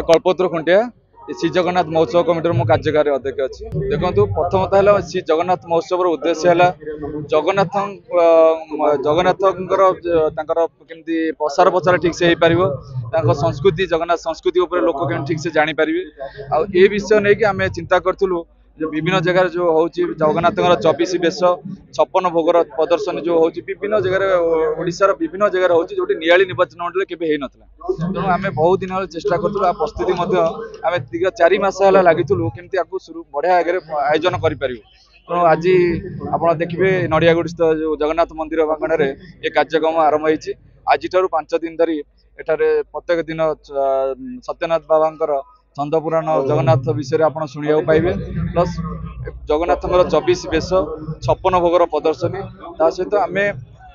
कल्पत्र खुंटिया श्री जगन्नाथ महोत्सव कमिटर मो कार्यकारी अध्यक्ष अच्छी देखो प्रथमतः है श्री जगन्नाथ महोत्सव उद्देश्य है जगन्नाथ केमती प्रसार प्रचार ठीक से हो पार संस्कृति जगन्नाथ संस्कृति उपर लोक के ठीक से जापर आ विषय नहीं कि आम चिंता करूँ विभिन्न जगह जो हूँ जगन्नाथ 24 बेश 56 भोगर प्रदर्शन जो हूँ विभिन्न जगह ओडिशार विभिन्न जगह हूँ जो नियाली निर्वाचन मंडल के तेणु आम बहुत दिन चेष्टा करूँ प्रस्तुति आम 4 मास लगी केमती बढ़िया आगे आयोजन करें तेणु आज आप देखिए नड़ियागुड़ी स्थित जो जगन्नाथ मंदिर प्रांगण में ये कार्यक्रम आरंभ होती आज 5 दिन धरी एठारे प्रत्येक दिन सत्यनाथ बाबा चंदपुराण जगन्नाथ विषय आप शुणा पाइबे प्लस जगन्नाथ 24 बेश 56 भोगर प्रदर्शनी ता सहित आम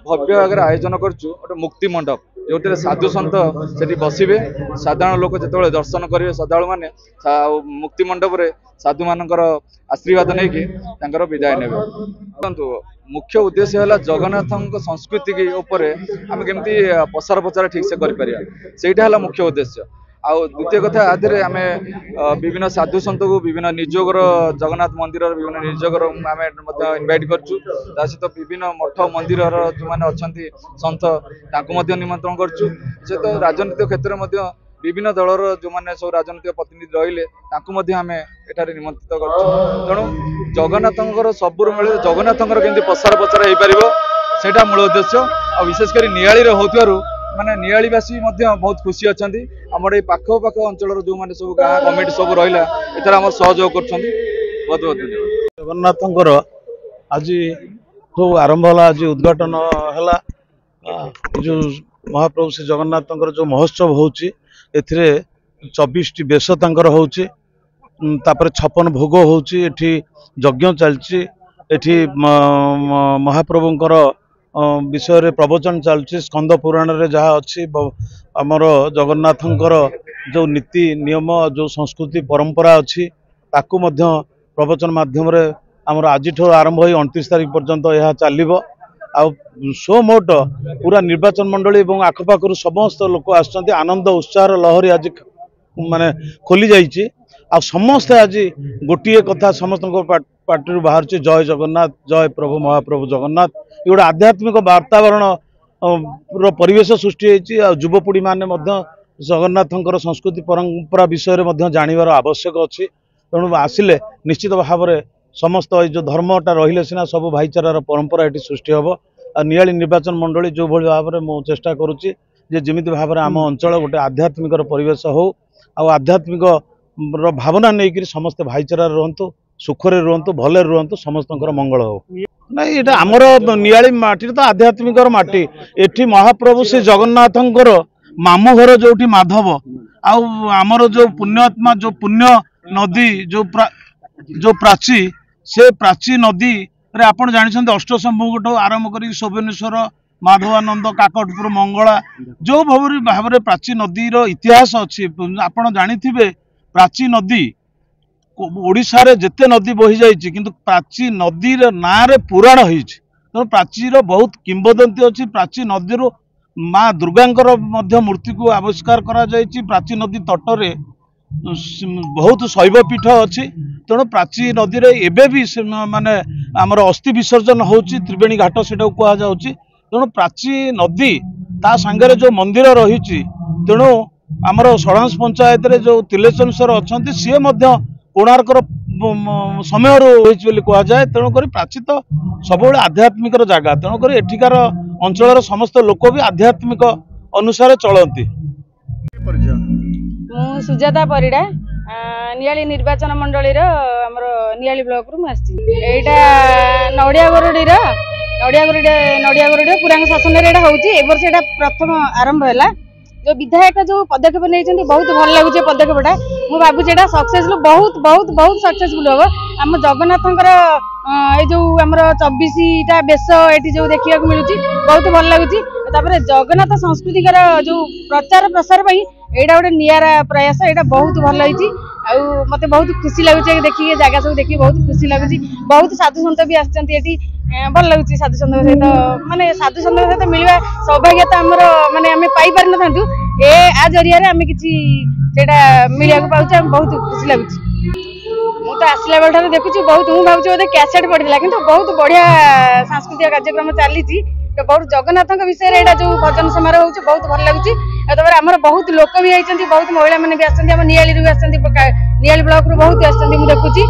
भव्य आगे आयोजन करुँ गोटे मुक्ति मंडप जो साधु सत से बसवे साधारण लोक जो दर्शन करेंगे श्रद्धा मैंने मुक्ति मंडप रे साधु मानकर आशीर्वाद नहीं कि विदाय ने मुख्य उद्देश्य है जगन्नाथ संस्कृति के ऊपर आम केमती प्रसार प्रचार ठीक से करा मुख्य उद्देश्य आ द्वितीय कथा आधे आम विभिन्न साधु सत को विभिन्न निजोगर जगन्नाथ मंदिर विभिन्न निजोगर आम इनवाइट करूँ सहित विभिन्न मठ मंदिर जो मैंने अच्छा सन्थ निमंत्रण करूँ तो राजनीतिक क्षेत्र में विभिन्न दलर जो मैंने सब राजनीतिक प्रतिनिधि रही आम एठारे निमंत्रित करूँ तेणु जगन्नाथ सबुर मेले जगन्नाथ केमती प्रसार प्रचार हो पार से मूल उद्देश्य और विशेषकर नियाली हो माने नियालीवासी बहुत खुशी अच्छा आम पाख अंचल जो मैंने सब गाँव कमिटी सब रहा एथर आम सहयोग कर बहुत बहुत धन्यवाद। जगन्नाथ आज जो आरंभ है आज उद्घाटन है जो महाप्रभु श्री जगन्नाथ जो महोत्सव होची 24 बेश होची 56 भोग होची यज्ञ चलची महाप्रभुंकर विषय रे प्रवचन चलची स्कंद पुराण रे जहाँ अच्छी आमर जगन्नाथंकर जो नीति नियम जो संस्कृति परंपरा अच्छी ताकू मध्य प्रवचन माध्यम रे आमर आज आरंभ हो 29 तारीख पर्यंत यह चलो आ सो मोट पूरा निर्वाचन मंडली और आखपाखर समस्त लोक आसछन्ति आनंद उत्साह लहरी आज माने खोली जाइए आ समस्ते आज गोटे कथा समस्त पार्टी बाहर जय जगन्नाथ जय प्रभु महाप्रभु जगन्नाथ ये गोटे आध्यात्मिक वातावरण परिवेश सृष्टि युवपीढ़ी माने जगन्नाथंकर संस्कृति परंपरा विषय में जानवर आवश्यक अच्छी तेणु आसिले निश्चित भाव में समस्त जो धर्मटा रहिले सिना सब भाईचारार परंपरा ये सृष्टि हम आ नियाली निर्वाचन मंडली जो भाई भाव में मुझे चेष्टा करुच्ची जमी भाव में आम अंचल गोटे आध्यात्मिक परिवेश हो आध्यात्मिक भावना नहीं समस्त भाईचारार रुहतु सुखरे रुहतु भले रुहतु समस्त मंगल हो नहीं ये आमर नियाली माटी तो आध्यात्मिक माटी एठी महाप्रभु श्री जगन्नाथंकर मामू घर जो माधव आमर जो पुण्यात्मा जो पुण्य नदी जो प्राची से प्राची नदी रे आपण जानिछन्ते अष्टशंभु आरंभ करी शोभनेश्वर माधवानंद काकटपुर मंगला जो भाव में प्राची नदीर इतिहास अच्छी आपण जानिथिबे प्राची नदी ओडिशा रे जेते नदी बही जाइछि किंतु प्राची नदी रे नाँ रे पुराण होइछि तो प्राचीर बहुत किंवदंती अच्छी प्राची नदी माँ दुर्गांकर मध्य मूर्ति को आविष्कार करा जाइछि प्राची नदी तटरे बहुत शैवपीठ अच्छी तेणु प्राची नदी रे एबे भी माने आमर अस्थि विसर्जन होछि त्रिवेणी घाट सेटा कहा जाउछि तेणु प्राची नदी ता संगे जो मंदिर रही तेणु आमर सड़ांश पंचायत रे जो तिलेचन अच्छा सी कोणार्कर समय कह जाए तेणुक प्राची तो सब आध्यात्मिक जगह तेणुक एठिकार अंचल समस्त लोक भी आध्यात्मिक अनुसार चलती। सुजाता परिड़ा नियाली निर्वाचन मंडली आमर नियाली ब्लॉक रु आसटा नड़ियागुरुडी पुराण शासन होर्ष प्रथम आरंभ है जो विधायक जो पदक्षेप नहीं बहुत भल लगुच पदक्षेपटा मुझे भावुँ यहाँ सक्सेसफुल बहुत बहुत बहुत सक्सेसफुल हम आम जगन्नाथंकर ये जो आमर 24टा बेश ये जो देखा मिलूँ बहुत भल लगुच जगन्नाथ संस्कृतिकर जो प्रचार प्रसार यहाँ गोटे निरा प्रयास यहाँ बहुत भल होती मत बहुत खुशी लगुच देखिए जगह सब देखिए बहुत खुशी लगुच बहुत साधु सन्त भी आसती भल लगुच साधु सन्त सहित माने साधु सन्त सहित मिलवा सौभाग्य तो आमर माने आम पाई पारि न था ए आ जरिया आम किसी सेटा मिलिया पाऊँ बहुत खुशी लगुच मु तो आसला बेल ठार देखुची बहुत मुझे भावुँ बोधे कैसेट पड़ता कि बहुत बढ़िया सांस्कृतिक कार्यक्रम चली बहुत जगन्नाथ विषय में जो भजन समारोह हो बहुत भल लगुच आम बहुत लोक भी होती बहुत महिला मैंने भी आम नियाली भी आसती नियाली ब्लॉक रू बहुत आसती मुझे देखुची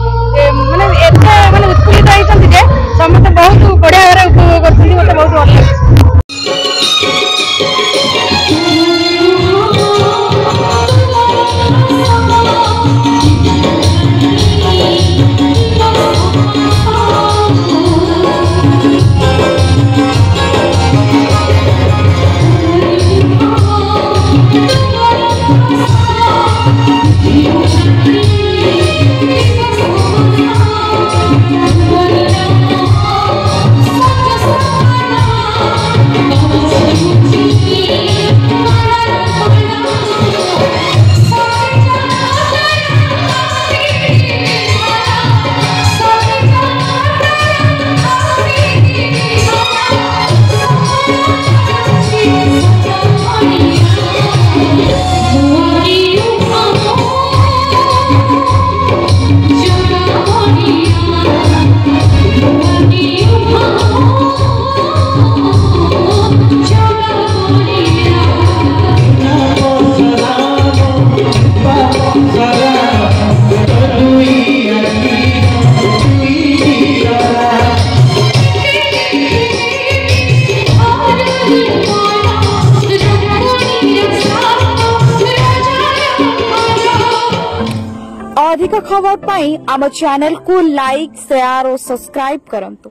माने एते माने उत्फुल्लित होती जे समस्त बहुत बढ़िया भाव उपभोग करते मत बहुत भल लगे। अधिक खबर पाई आम चैनल को लाइक शेयर और सब्सक्राइब करंतु।